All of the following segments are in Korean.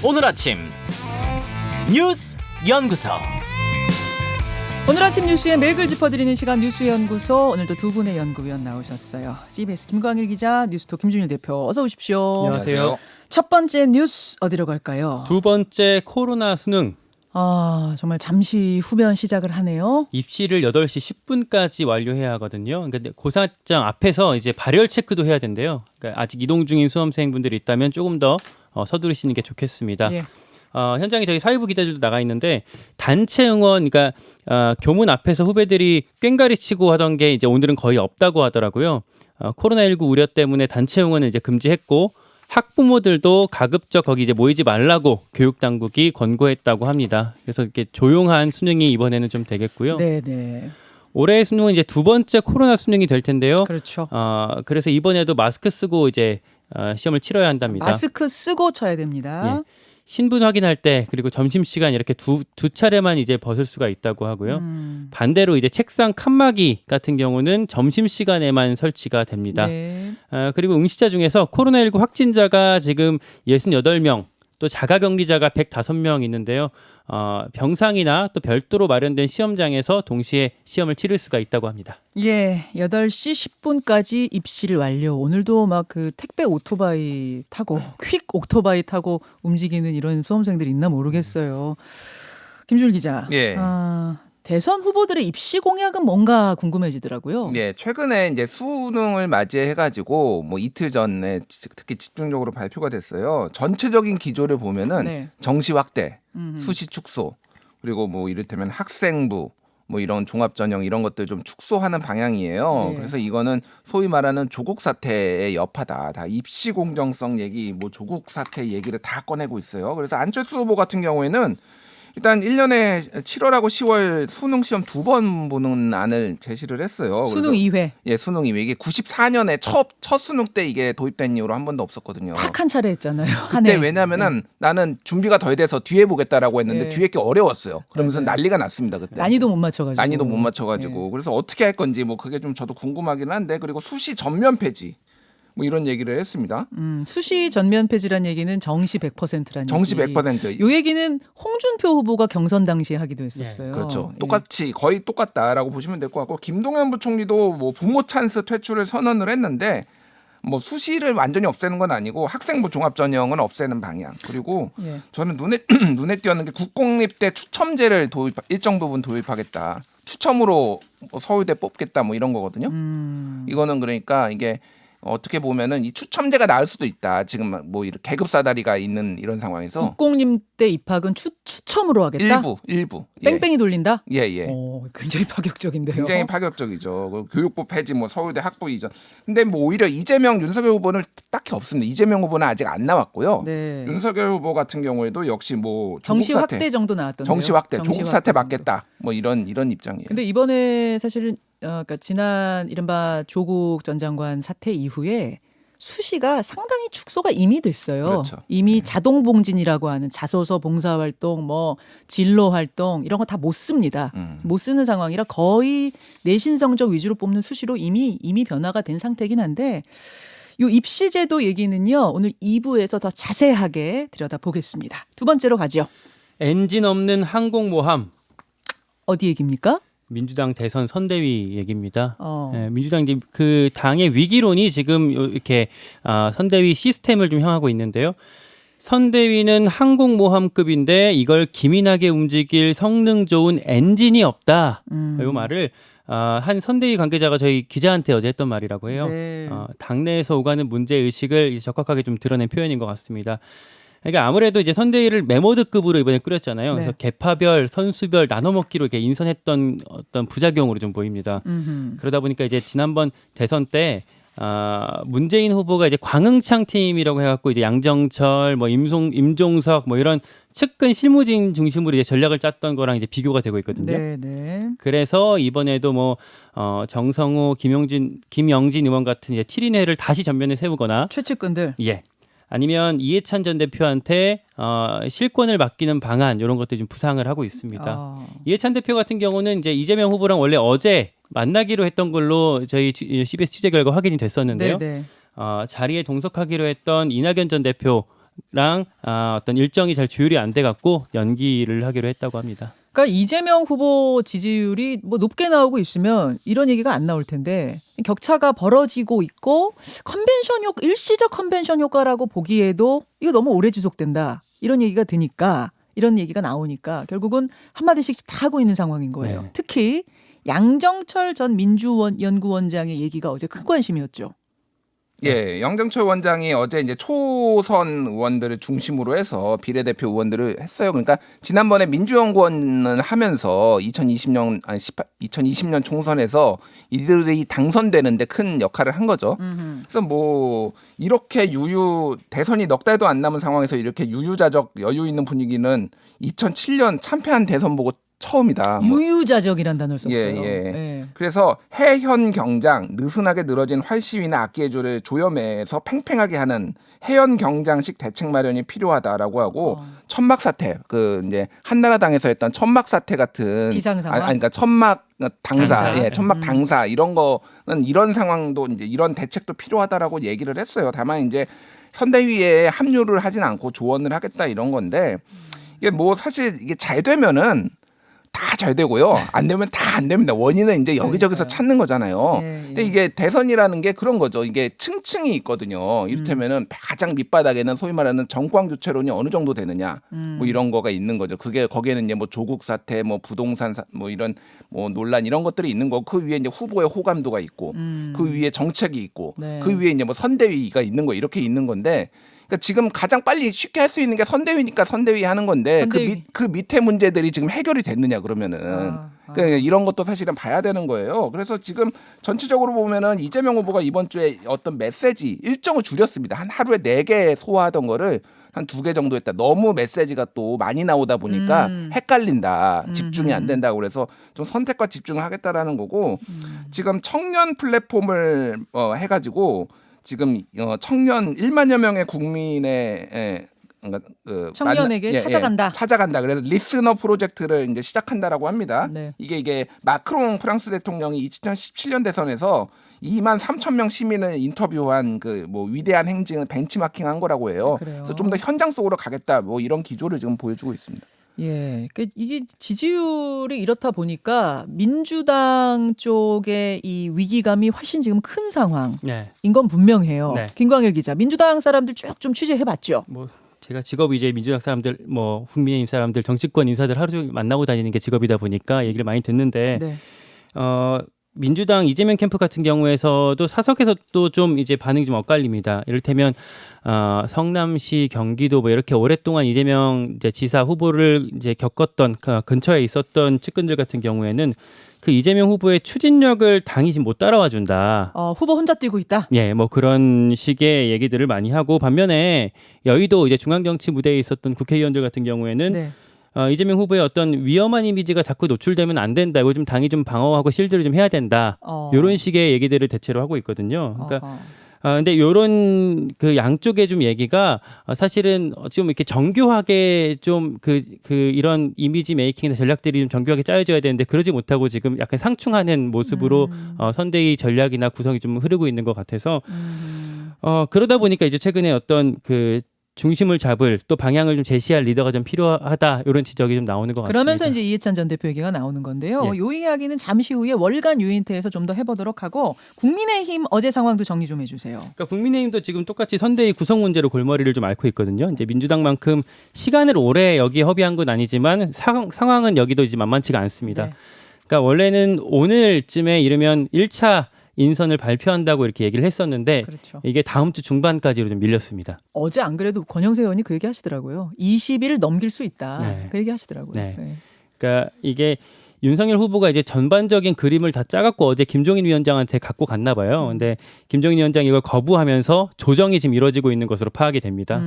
오늘 아침 뉴스 연구소. 오늘 아침 뉴스의 맥을 짚어드리는 시간 뉴스연구소. 오늘도 두 분의 연구위원 나오셨어요. CBS 김광일 기자, 뉴스톱 김준일 대표, 어서 오십시오. 안녕하세요. 첫 번째 뉴스 어디로 갈까요? 두 번째 코로나 수능. 정말 잠시 후면 시작을 하네요. 입시를 8시 10분까지 완료해야 하거든요. 그러니까 고사장 앞에서 이제 발열 체크도 해야 된대요. 그러니까 아직 이동 중인 수험생분들이 있다면 조금 더 서두르시는 게 좋겠습니다. 예. 현장에 저희 사회부 기자들도 나가 있는데 단체 응원, 그러니까 교문 앞에서 후배들이 꽹가리 치고 하던 게 이제 오늘은 거의 없다고 하더라고요. 코로나19 우려 때문에 단체 응원을 이제 금지했고 학부모들도 가급적 거기 이제 모이지 말라고 교육 당국이 권고했다고 합니다. 그래서 이렇게 조용한 수능이 이번에는 좀 되겠고요. 네네. 올해의 수능은 이제 두 번째 코로나 수능이 될 텐데요. 그렇죠. 그래서 이번에도 마스크 쓰고 이제 시험을 치러야 한답니다. 마스크 쓰고 쳐야 됩니다. 예. 신분 확인할 때 그리고 점심시간 이렇게 두 차례만 이제 벗을 수가 있다고 하고요. 반대로 이제 책상 칸막이 같은 경우는 점심시간에만 설치가 됩니다. 네. 그리고 응시자 중에서 코로나19 확진자가 지금 68명, 또 자가격리자가 105명 있는데요. 병상이나 또 별도로 마련된 시험장에서 동시에 시험을 치를 수가 있다고 합니다. 예, 8시 10분까지 입시를 완료. 오늘도 막 그 택배 오토바이 타고 퀵 오토바이 타고 움직이는 이런 수험생들이 있나 모르겠어요. 김준일 기자. 예. 대선 후보들의 입시 공약은 뭔가 궁금해지더라고요. 네, 최근에 이제 수능을 맞이해가지고 뭐 이틀 전에 특히 집중적으로 발표가 됐어요. 전체적인 기조를 보면은 네. 정시 확대, 수시 축소, 그리고 뭐 이를테면 학생부, 뭐 이런 종합 전형 이런 것들 좀 축소하는 방향이에요. 네. 그래서 이거는 소위 말하는 조국 사태의 여파다. 다 입시 공정성 얘기, 뭐 조국 사태 얘기를 다 꺼내고 있어요. 그래서 안철수 후보 같은 경우에는 일단 1년에 7월하고 10월 수능 시험 2번 보는 안을 제시를 했어요. 수능 2회. 예, 수능 2회. 이게 94년에 첫 수능 때 이게 도입된 이후로 한 번도 없었거든요. 딱 한 차례 했잖아요. 한 그때 해. 왜냐면은 나는 준비가 덜 돼서 뒤에 보겠다라고 했는데 예. 뒤에 게 어려웠어요. 그러면서 맞아요. 난리가 났습니다, 그때. 난이도 못 맞춰가지고. 난이도 못 맞춰가지고. 그래서 어떻게 할 건지 뭐 그게 좀 저도 궁금하긴 한데, 그리고 수시 전면 폐지 뭐 이런 얘기를 했습니다. 수시 전면 폐지란 얘기는 정시 100%란 정시 얘기. 100%. 요 얘기는 홍준표 후보가 경선 당시에 하기도 했었어요. 그렇죠. 예. 똑같이 거의 똑같다라고 보시면 될 것 같고, 김동연 부총리도 뭐 부모 찬스 퇴출을 선언을 했는데 뭐 수시를 완전히 없애는 건 아니고 학생부 종합 전형은 없애는 방향. 그리고 예. 저는 눈에 띄었는 게 국공립대 추첨제를 일정 부분 도입하겠다. 추첨으로 서울대 뽑겠다 뭐 이런 거거든요. 이거는 그러니까 이게 어떻게 보면은 이 추첨제가 나을 수도 있다. 지금 뭐 이런 계급 사다리가 있는 이런 상황에서 국공립대 입학은 추첨으로 하겠다. 일부 뺑뺑이 돌린다. 예. 오, 굉장히 파격적인데요. 굉장히 파격적이죠. 그 교육부 폐지, 뭐 서울대 학부 이전. 근데 뭐 오히려 이재명, 윤석열 후보는 딱히 없습니다. 이재명 후보는 아직 안 나왔고요. 네. 윤석열 후보 같은 경우에도 역시 뭐 정시 조국 사태, 확대 정도 나왔던데요. 정시 확대, 조국 사태 정도. 맞겠다. 뭐 이런 입장이에요. 근데 이번에 사실은 그러니까 지난 이른바 조국 전 장관 사태 이후에 수시가 상당히 축소가 이미 됐어요. 그렇죠. 이미 자동 봉진이라고 하는 자소서 봉사 활동, 뭐 진로 활동 이런 거 다 못 씁니다. 못 쓰는 상황이라 거의 내신 성적 위주로 뽑는 수시로 이미 변화가 된 상태긴 한데, 이 입시제도 얘기는요 오늘 2부에서 더 자세하게 들여다보겠습니다. 두 번째로 가죠. 엔진 없는 항공모함. 어디 얘기입니까? 민주당 대선 선대위 얘기입니다. 어. 예, 민주당 이제 그 당의 위기론이 지금 이렇게 선대위 시스템을 좀 향하고 있는데요. 선대위는 항공모함급인데 이걸 기민하게 움직일 성능 좋은 엔진이 없다. 이 말을 한 선대위 관계자가 저희 기자한테 어제 했던 말이라고 해요. 네. 당내에서 오가는 문제 의식을 이제 적확하게 좀 드러낸 표현인 것 같습니다. 그러니까 아무래도 이제 선대위를 메모드급으로 이번에 꾸렸잖아요. 네. 그래서 계파별, 선수별 나눠먹기로 이렇게 인선했던 어떤 부작용으로 좀 보입니다. 그러다 보니까 이제 지난번 대선 때 문재인 후보가 이제 광흥창 팀이라고 해갖고 이제 양정철, 뭐 임종석, 뭐 이런 측근 실무진 중심으로 이제 전략을 짰던 거랑 이제 비교가 되고 있거든요. 네. 그래서 이번에도 뭐 정성호, 김영진 의원 같은 이제 7인회를 다시 전면에 세우거나 최측근들. 예. 아니면 이해찬 전 대표한테 실권을 맡기는 방안 이런 것들 좀 부상을 하고 있습니다. 이해찬 대표 같은 경우는 이제 이재명 후보랑 원래 어제 만나기로 했던 걸로 저희 CBS 취재 결과 확인이 됐었는데요. 네네. 자리에 동석하기로 했던 이낙연 전 대표 어떤 일정이 잘 조율이 안 돼 갖고 연기를 하기로 했다고 합니다. 그러니까 이재명 후보 지지율이 뭐 높게 나오고 있으면 이런 얘기가 안 나올 텐데 격차가 벌어지고 있고 일시적 컨벤션 효과라고 보기에도 이거 너무 오래 지속된다. 이런 얘기가 드니까 이런 얘기가 나오니까 결국은 한마디씩 다 하고 있는 상황인 거예요. 네. 특히 양정철 전 민주연구원장의 얘기가 어제 큰 관심이었죠. 예, 양정철 원장이 어제 이제 초선 의원들을 중심으로 해서 비례대표 의원들을 했어요. 그러니까 지난번에 민주연구원을 하면서 2020년 총선에서 이들이 당선되는데 큰 역할을 한 거죠. 그래서 뭐 이렇게 대선이 넉 달도 안 남은 상황에서 이렇게 유유자적 여유 있는 분위기는 2007년 참패한 대선 보고 처음이다. 유유자적이란 단어를 썼어요. 예. 그래서 해현 경장, 느슨하게 늘어진 활시위나 악기해주를 조여매서 팽팽하게 하는 해현 경장식 대책 마련이 필요하다라고 하고 천막 사태, 그 이제 한나라당에서 했던 천막 사태 같은 비상 상황. 그러니까 천막 당사, 당사. 예, 천막 당사 이런 거는 이런 상황도 이제 이런 대책도 필요하다라고 얘기를 했어요. 다만 이제 선대위에 합류를 하진 않고 조언을 하겠다 이런 건데 이게 뭐 사실 이게 잘 되면은 다 잘 되고요. 안 되면 다 안 됩니다. 원인은 이제 여기저기서 찾는 거잖아요. 근데 이게 대선이라는 게 그런 거죠. 이게 층층이 있거든요. 이를테면은 가장 밑바닥에는 소위 말하는 정권 교체론이 어느 정도 되느냐, 뭐 이런 거가 있는 거죠. 그게 거기에는 이제 뭐 조국 사태, 뭐 부동산 뭐 이런 뭐 논란 이런 것들이 있는 거고 그 위에 이제 후보의 호감도가 있고 그 위에 정책이 있고 네. 그 위에 이제 뭐 선대위가 있는 거 이렇게 있는 건데. 그러니까 지금 가장 빨리 쉽게 할 수 있는 게 선대위니까 선대위 하는 건데 선대위. 그 밑에 문제들이 지금 해결이 됐느냐 그러면은 그러니까 이런 것도 사실은 봐야 되는 거예요. 그래서 지금 전체적으로 보면은 이재명 후보가 이번 주에 어떤 메시지 일정을 줄였습니다. 한 하루에 4개 소화하던 거를 한 2개 정도 했다. 너무 메시지가 또 많이 나오다 보니까 헷갈린다. 집중이 안 된다고 그래서 좀 선택과 집중을 하겠다라는 거고 지금 청년 플랫폼을 해가지고 지금 청년 1만여 명의 국민의 청년에게 찾아간다. 찾아간다. 그래서 리스너 프로젝트를 이제 시작한다라고 합니다. 네. 이게 마크롱 프랑스 대통령이 2017년 대선에서 2만 3천 명 시민을 인터뷰한 그 뭐 위대한 행진을 벤치마킹한 거라고 해요. 그래요. 그래서 좀 더 현장 속으로 가겠다. 뭐 이런 기조를 지금 보여주고 있습니다. 예, 이게 지지율이 이렇다 보니까 민주당 쪽의 이 위기감이 훨씬 지금 큰 상황인 네. 건 분명해요. 네. 김광일 기자, 민주당 사람들 쭉 좀 취재해봤죠. 뭐 제가 직업이 이제 민주당 사람들, 뭐 국민의힘 사람들, 정치권 인사들 하루 종일 만나고 다니는 게 직업이다 보니까 얘기를 많이 듣는데 네. 민주당 이재명 캠프 같은 경우에서도 사석에서 또 좀 이제 반응이 좀 엇갈립니다. 이를테면 성남시, 경기도 뭐 이렇게 오랫동안 이재명 이제 지사 후보를 이제 겪었던 근처에 있었던 측근들 같은 경우에는 그 이재명 후보의 추진력을 당이 지금 못 따라와 준다. 후보 혼자 뛰고 있다. 예, 뭐 그런 식의 얘기들을 많이 하고 반면에 여의도 이제 중앙정치 무대에 있었던 국회의원들 같은 경우에는 네. 이재명 후보의 어떤 위험한 이미지가 자꾸 노출되면 안 된다. 이거 좀 당이 좀 방어하고 실드를 좀 해야 된다. 이런 식의 얘기들을 대체로 하고 있거든요. 그러니까 근데 요런 그 양쪽의 좀 얘기가 사실은 좀 이렇게 정교하게 좀 이런 이미지 메이킹이나 전략들이 좀 정교하게 짜여져야 되는데 그러지 못하고 지금 약간 상충하는 모습으로 선대위 전략이나 구성이 좀 흐르고 있는 것 같아서 그러다 보니까 이제 최근에 어떤 그 중심을 잡을 또 방향을 좀 제시할 리더가 좀 필요하다 이런 지적이 좀 나오는 것 같습니다. 그러면서 이제 이해찬 전 대표 얘기가 나오는 건데요. 예. 이 이야기는 잠시 후에 월간 유인태에서 좀 더 해보도록 하고 국민의힘 어제 상황도 정리 좀 해주세요. 그러니까 국민의힘도 지금 똑같이 선대위 구성 문제로 골머리를 좀 앓고 있거든요. 이제 민주당만큼 시간을 오래 여기에 허비한 건 아니지만 상황은 여기도 이제 만만치가 않습니다. 네. 그러니까 원래는 오늘쯤에 이르면 1차 인선을 발표한다고 이렇게 얘기를 했었는데 그렇죠. 이게 다음 주 중반까지로 좀 밀렸습니다. 어제 안 그래도 권영세 의원이 그 얘기 하시더라고요. 20일 넘길 수 있다. 네. 그 얘기 하시더라고요. 네. 네. 그러니까 이게 윤석열 후보가 이제 전반적인 그림을 다 짜갖고 어제 김종인 위원장한테 갖고 갔나 봐요. 근데 김종인 위원장이 이걸 거부하면서 조정이 지금 이루어지고 있는 것으로 파악이 됩니다.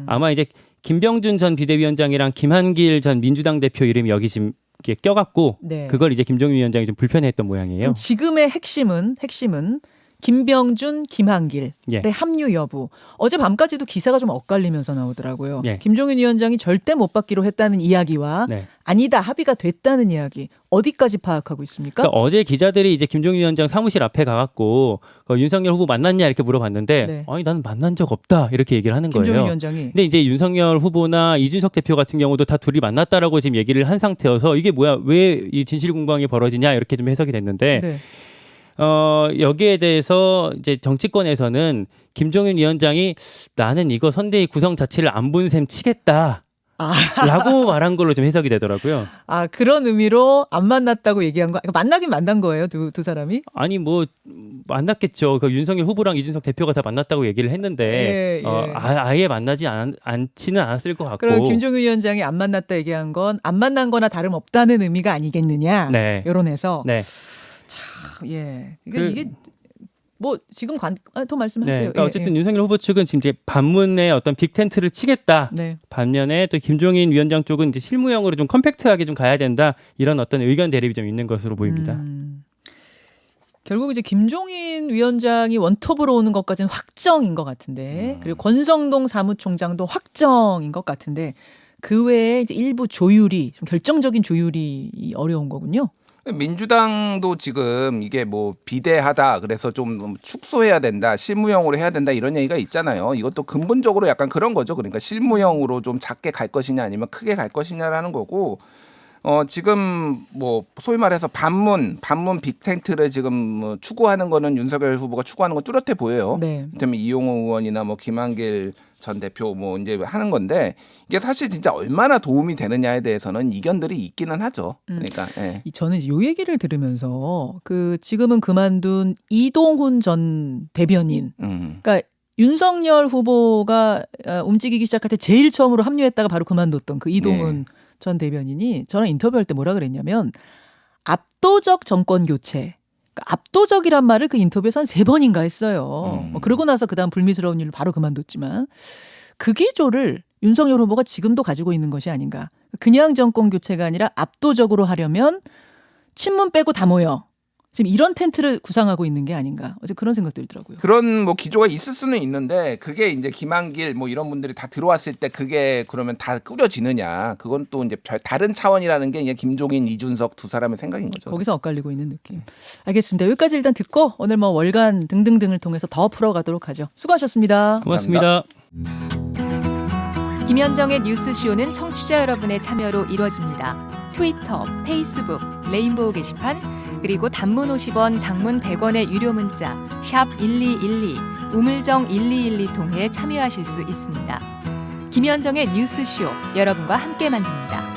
아마 이제 김병준 전 비대위원장이랑 김한길 전 민주당 대표 이름이 여기 지금 이렇게 껴갖고 네. 그걸 이제 김종인 위원장이 좀 불편해했던 모양이에요. 지금의 핵심은 김병준, 김한길의 예. 합류 여부. 어제 밤까지도 기사가 좀 엇갈리면서 나오더라고요. 예. 김종인 위원장이 절대 못 받기로 했다는 이야기와 네. 아니다 합의가 됐다는 이야기 어디까지 파악하고 있습니까? 그러니까 어제 기자들이 이제 김종인 위원장 사무실 앞에 가갖고 윤석열 후보 만났냐 이렇게 물어봤는데 네. 아니 나는 만난 적 없다 이렇게 얘기를 하는 김종인 거예요. 위원장이. 근데 이제 윤석열 후보나 이준석 대표 같은 경우도 다 둘이 만났다라고 지금 얘기를 한 상태여서 이게 뭐야 왜 이 진실 공방이 벌어지냐 이렇게 좀 해석이 됐는데 네. 여기에 대해서 이제 정치권에서는 김종인 위원장이 나는 이거 선대위 구성 자체를 안 본 셈 치겠다. 라고 말한 걸로 좀 해석이 되더라고요. 아 그런 의미로 안 만났다고 얘기한 거. 그러니까 만나긴 만난 거예요, 두 사람이? 아니 뭐 만났겠죠. 그 윤석열 후보랑 이준석 대표가 다 만났다고 얘기를 했는데 예, 예. 아예 만나지 않지는 않았을 것 같고. 그럼 김종인 위원장이 안 만났다 얘기한 건 안 만난 거나 다름없다는 의미가 아니겠느냐. 네. 여론에서. 네. 예. 그- 이게 뭐 지금 더 네. 말씀하세요. 그러니까 예, 어쨌든 예. 윤석열 후보 측은 지금 이제 반문에 어떤 빅텐트를 치겠다. 네. 반면에 또 김종인 위원장 쪽은 이제 실무형으로 좀 컴팩트하게 좀 가야 된다. 이런 어떤 의견 대립이 좀 있는 것으로 보입니다. 결국 이제 김종인 위원장이 원톱으로 오는 것까지는 확정인 것 같은데 그리고 권성동 사무총장도 확정인 것 같은데 그 외에 이제 일부 조율이 좀 결정적인 조율이 어려운 거군요. 민주당도 지금 이게 뭐 비대하다 그래서 좀 축소해야 된다 실무형으로 해야 된다 이런 얘기가 있잖아요. 이것도 근본적으로 약간 그런 거죠. 그러니까 실무형으로 좀 작게 갈 것이냐 아니면 크게 갈 것이냐라는 거고 지금 뭐 소위 말해서 반문 빅텐트를 지금 뭐 추구하는 거는 윤석열 후보가 추구하는 건 뚜렷해 보여요. 네. 그다음에 이용호 의원이나 뭐 김한길 전 대표 뭐 이제 하는 건데 이게 사실 진짜 얼마나 도움이 되느냐에 대해서는 이견들이 있기는 하죠. 그러니까 예. 저는 요 얘기를 들으면서 그 지금은 그만둔 이동훈 전 대변인, 그러니까 윤석열 후보가 움직이기 시작할 때 제일 처음으로 합류했다가 바로 그만뒀던 그 이동훈 전 대변인이 저랑 인터뷰할 때 뭐라 그랬냐면 압도적 정권 교체. 그러니까 압도적이란 말을 그 인터뷰에서 한 3번인가 했어요. 뭐 그러고 나서 그다음 불미스러운 일로 바로 그만뒀지만 그 기조를 윤석열 후보가 지금도 가지고 있는 것이 아닌가. 그냥 정권 교체가 아니라 압도적으로 하려면 친문 빼고 다 모여. 지금 이런 텐트를 구상하고 있는 게 아닌가. 어제 그런 생각 들더라고요. 그런 뭐 기조가 있을 수는 있는데 그게 이제 김한길 뭐 이런 분들이 다 들어왔을 때 그게 그러면 다 꾸려지느냐. 그건 또 이제 다른 차원이라는 게 이제 김종인, 이준석 두 사람의 생각인 거죠. 거기서 엇갈리고 있는 느낌. 알겠습니다. 여기까지 일단 듣고 오늘 뭐 월간 등등등을 통해서 더 풀어가도록 하죠. 수고하셨습니다. 고맙습니다. 김현정의 뉴스쇼는 청취자 여러분의 참여로 이루어집니다. 트위터, 페이스북, 레인보우 게시판, 그리고 단문 50원, 장문 100원의 유료 문자 샵 1212, 우물정 1212 통해 참여하실 수 있습니다. 김현정의 뉴스쇼 여러분과 함께 만듭니다.